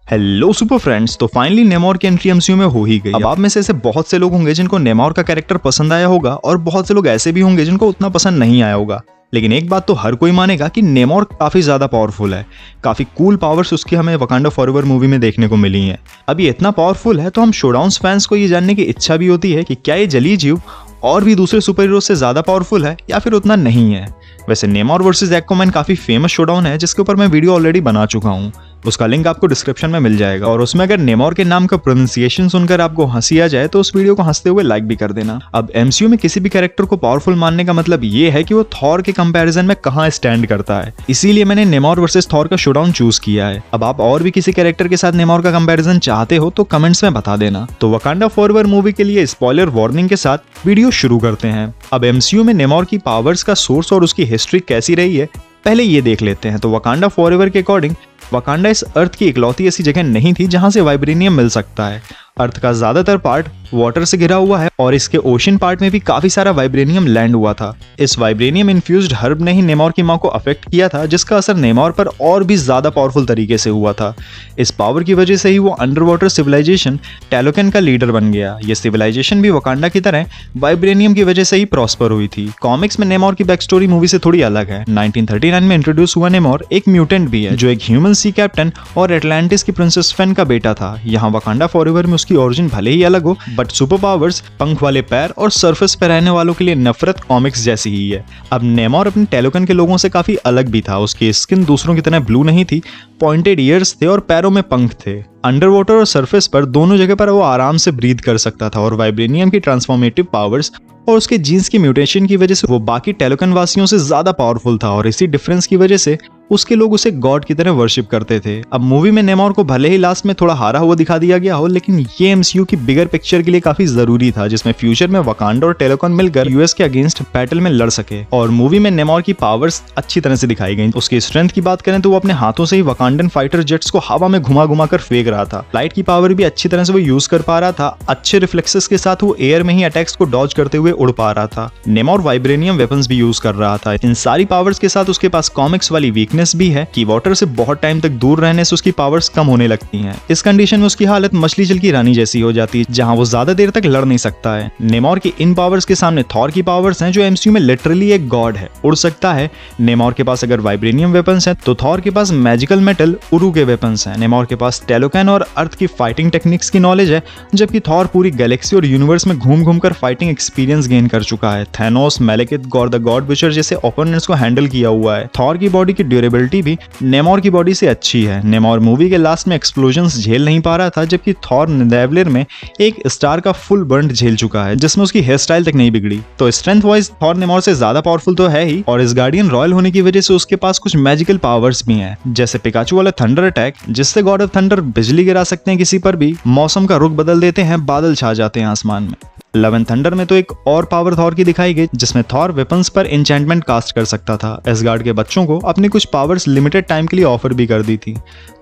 Hello super friends. तो finally नेमोर की entry MCU में हो ही गई। अब आप में से ऐसे बहुत से लोग होंगे जिनको नेमोर का कैरेक्टर पसंद आया होगा और बहुत से लोग ऐसे भी होंगे जिनको उतना पसंद नहीं आया होगा। लेकिन एक बात तो हर कोई मानेगा कि नेमोर काफी ज्यादा पावरफुल है। काफी कूल पावर्स उसकी हमें वकांडा फॉरएवर मूवी में देखने को मिली हैं। अब ये इतना पावरफुल है तो हम शोडाउन्स फैंस को ये जानने की इच्छा भी होती है कि क्या ये जलीय जीव और भी दूसरे सुपर हीरो से ज्यादा पावरफुल है या फिर उतना नहीं है। वैसे नेमोर वर्सेस एक्वामैन काफी फेमस शोडाउन है जिसके ऊपर मैं वीडियो ऑलरेडी बना चुका हूँ। उसका लिंक आपको डिस्क्रिप्शन में मिल जाएगा और उसमें अगर नेमोर के नाम का प्रोनाउंसिएशन सुनकर आपको हंसी आ जाए तो उस वीडियो को हंसते हुए लाइक भी कर देना। अब एमसीयू में किसी भी कैरेक्टर को पावरफुल मानने का मतलब ये है कि वो थॉर के कंपैरिजन में कहां स्टैंड करता है। इसीलिए मैंने नेमोर वर्सेस थॉर का शोडाउन चूज किया है। अब आप और भी किसी कैरेक्टर के साथ नेमोर का कंपैरिजन चाहते हो तो कमेंट्स में बता देना। तो वकांडा फॉरएवर मूवी के लिए स्पॉइलर वार्निंग के साथ वीडियो शुरू करते हैं। अब एमसीयू में नेमोर की पावर्स का सोर्स और उसकी हिस्ट्री कैसी रही है पहले ये देख लेते हैं। तो वकांडा फॉरएवर के अकॉर्डिंग वकांडा इस अर्थ की इकलौती ऐसी जगह नहीं थी जहां से वाइब्रेनियम मिल सकता है। अर्थ का ज्यादातर पार्ट वाटर से घिरा हुआ है और इसके ओशन पार्ट में भी काफी सारा वाइब्रेनियम लैंड हुआ था। इस वाइब्रेनियम इन्फ्यूज्ड हर्ब ने ही नेमोर की मां को अफेक्ट किया था जिसका असर नेमोर पर और भी ज्यादा पावरफुल तरीके से हुआ था। इस पावर की वजह से ही वो अंडर वाटर सिविलाइजेशन टैलोकेन का लीडर बन गया। ये सिविलाइजेशन भी वकांडा की तरह वाइब्रेनियम की वजह से ही प्रॉस्पर हुई थी। कॉमिक्स में नेमोर की बैक स्टोरी मूवी से थोड़ी अलग है। 1939 में इंट्रोड्यूस हुआ नेमोर एक म्यूटेंट भी है जो एक ह्यूमन सी कैप्टन और एटलांटिस की प्रिंसेस फेन का बेटा था। यहाँ वकांडा फॉरएवर में उसकी ओरिजिन भले ही अलग हो बट सुपर पावर्स, पंख वाले पैर और सरफेस पर रहने वालों के लिए नफरत कॉमिक्स जैसी ही है। अब नेमोर अपने टैलोकेन के लोगों से काफी अलग भी था। उसकी स्किन दूसरों की तरह ब्लू नहीं थी, पॉइंटेड ईयर्स थे और पैरों में पंख थे। अंडर वाटर और सरफेस पर दोनों जगह पर वो आराम से ब्रीथ कर सकता था और वाइब्रेनियम की ट्रांसफॉर्मेटिव पावर्स और उसके जीन्स की म्यूटेशन की वजह से वो बाकी टैलोकेन वासियों से ज्यादा पावरफुल था और इसी डिफरेंस की वजह से उसके लोग उसे गॉड की तरह वर्शिप करते थे। अब मूवी में नेमोर को भले ही लास्ट में थोड़ा हारा हुआ दिखा दिया गया हो लेकिन ये एमसीयू की बिगर पिक्चर के लिए काफी जरूरी था जिसमें फ्यूचर में वकांडा और टैलोकेन मिलकर यूएस के अगेंस्ट बैटल में लड़ सके। और मूवी में नेमोर की पावर्स अच्छी तरह से दिखाई गई। उसकी स्ट्रेंथ की बात करें तो वो अपने हाथों से ही वकांडन फाइटर जेट्स को हवा में घुमा घुमा कर फेंक रहा था। लाइट की पावर भी अच्छी तरह से वो यूज कर पा रहा था। अच्छे रिफ्लेक्सेस के साथ वो एयर में ही अटैक्स को डॉज करते हुए उड़ पा रहा था। नेमोर वाइब्रेनियम वेपन्स भी यूज कर रहा था। इन सारी पावर्स के साथ उसके पास कॉमिक्स वाली वीकनेस भी है कि वाटर से बहुत टाइम तक दूर रहने से उसकी पावर्स कम होने लगती हैं। इस कंडीशन में उसकी हालत मछली जल की रानी जैसी हो जाती है जहां वो ज्यादा देर तक लड़ नहीं सकता है। नेमोर की इन पावर्स के सामने थॉर की पावर्स हैं जो एमसीयू में लिटरली एक गॉड है, उड़ सकता है। नेमोर के पास अगर वाइब्रेनियम वेपन्स हैं तो थॉर के पास मैजिकल मेटल उरू के वेपन्स हैं। नेमोर के पास टैलोकेन और अर्थ की फाइटिंग टेक्निक्स की नॉलेज है जबकि थॉर पूरी गैलेक्सी और यूनिवर्स में घूम घूम कर फाइटिंग एक्सपीरियंस गेन कर चुका है। थैनोस, मैलेकिथ, गॉर द गॉड विचर जैसे ओपोनेंट्स को हैंडल किया हुआ है। थॉर की बॉडी की ड्यूरेबिलिटी भी नेमोर की बॉडी से अच्छी है। नेमोर मूवी के लास्ट में एक्सप्लोजन्स झेल नहीं पा रहा था जबकि थॉर नेदेवलर में एक स्टार का फुल बर्न झेल चुका है जिसमें उसकी हेयर स्टाइल तक नहीं बिगड़ी। तो स्ट्रेंथ वाइज थॉर नेमोर से ज्यादा पावरफुल तो है ही और इस गार्डियन रॉयल होने की वजह से उसके पास कुछ मैजिकल पावर्स भी हैं जैसे पिकाचू वाला थंडर अटैक जिससे गॉड ऑफ थंडर बिजली गिरा सकते हैं किसी पर भी, मौसम का रुख बदल देते हैं, बादल छा जाते हैं आसमान में। लव एंड थंडर में तो एक और पावर थॉर की दिखाई गई जिसमें थॉर वेपन्स पर एन्चेंटमेंट कास्ट कर सकता था। एसगार्ड के बच्चों को अपनी कुछ पावर्स लिमिटेड टाइम के लिए ऑफर भी कर दी थी।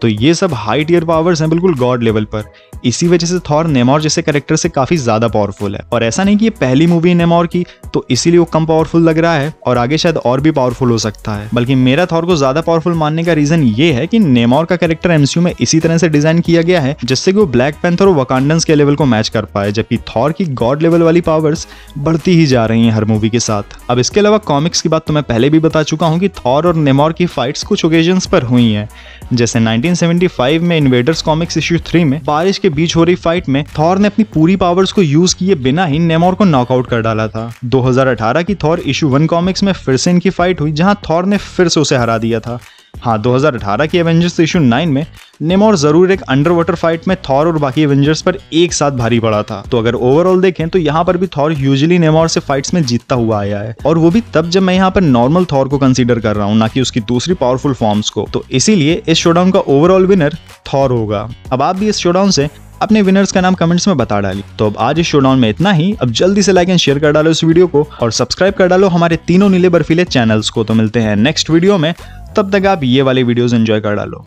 तो ये सब हाई टियर पावर्स हैं बिल्कुल गॉड लेवल पर। इसी वजह से थॉर नेमोर जैसे कैरेक्टर से काफी ज्यादा पावरफुल है। और ऐसा नहीं कि ये पहली मूवी है नेमोर की तो इसीलिए वो कम पावरफुल लग रहा है और आगे शायद और भी पावरफुल हो सकता है, बल्कि मेरा थॉर को ज्यादा पावरफुल मानने का रीजन ये है कि नेमोर का कैरेक्टर एमसीयू में इसी तरह से डिजाइन किया गया है जिससे कि वो ब्लैक पैंथर और वकांडन्स के लेवल को मैच कर पाए, जबकि थॉर की गॉड लेवल वाली पावर्स बढ़ती ही जा रही हैं हर मूवी के साथ। अब इसके अलावा कॉमिक्स की बात तो मैं पहले भी बता चुका हूं कि थॉर और नेमोर की फाइट्स कुछ ओकेजन्स पर हुई हैं। जैसे 1975 में इन्वेडर्स कॉमिक्स इश्यू 3 में बारिश के बीच हो रही फाइट में थॉर ने अपनी पूरी पावर्स को यूज किए बिना ही नेमोर को नॉकआउट कर डाला था। 2018 की थॉर इश्यू 1 कॉमिक्स में फिर से इनकी फाइट हुई जहां थॉर ने फिर से उसे हरा दिया था। हाँ, 2018 की एवेंजर्स इश्यू 9 में नेमोर जरूर एक अंडर वाटर फाइट में थॉर और बाकी एवेंजर्स पर एक साथ भारी पड़ा था। तो अगर ओवरऑल देखें तो यहाँ पर भी थॉर यूजुअली नेमोर से फाइट्स में जीतता हुआ आया है और वो भी तब जब मैं यहाँ पर नॉर्मल थॉर को कंसीडर कर रहा हूँ ना कि उसकी दूसरी पावरफुल फॉर्म्स को। तो इसीलिए इस शोडाउन का ओवरऑल विनर थॉर होगा। अब आप भी इस शोडाउन से अपने विनर्स का नाम कमेंट्स में बता डालिए। तो अब आज इस शोडाउन में इतना ही। अब जल्दी से लाइक एंड शेयर कर डालो इस वीडियो को और सब्सक्राइब कर डालो हमारे तीनों नीले बर्फीले चैनल्स को। तो मिलते हैं नेक्स्ट वीडियो में, तब तक आप ये वाले वीडियोस एंजॉय कर डालो।